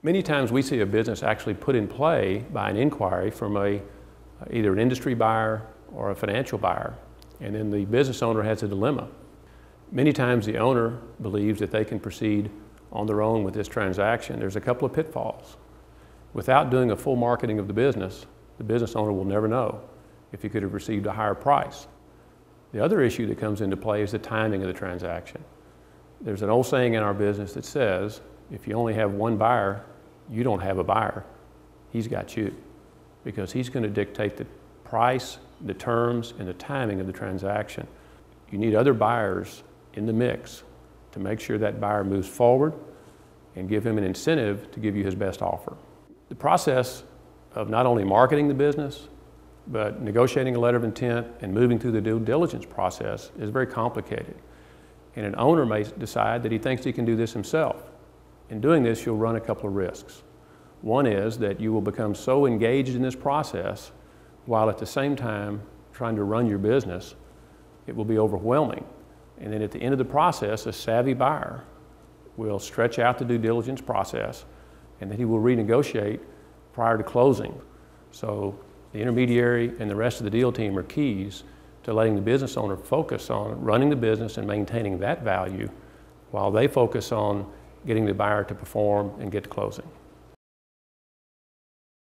Many times we see a business actually put in play by an inquiry from either an industry buyer or a financial buyer, and then the business owner has a dilemma. Many times the owner believes that they can proceed on their own with this transaction. There's a couple of pitfalls. Without doing a full marketing of the business owner will never know if he could have received a higher price. The other issue that comes into play is the timing of the transaction. There's an old saying in our business that says, if you only have one buyer, you don't have a buyer. He's got you, because he's going to dictate the price, the terms, and the timing of the transaction. You need other buyers in the mix to make sure that buyer moves forward and give him an incentive to give you his best offer. The process of not only marketing the business, but negotiating a letter of intent and moving through the due diligence process is very complicated. And an owner may decide that he thinks he can do this himself. In doing this, you'll run a couple of risks. One is that you will become so engaged in this process, while at the same time trying to run your business, it will be overwhelming. And then at the end of the process, a savvy buyer will stretch out the due diligence process, and then he will renegotiate prior to closing. So the intermediary and the rest of the deal team are keys to letting the business owner focus on running the business and maintaining that value, while they focus on getting the buyer to perform and get to closing.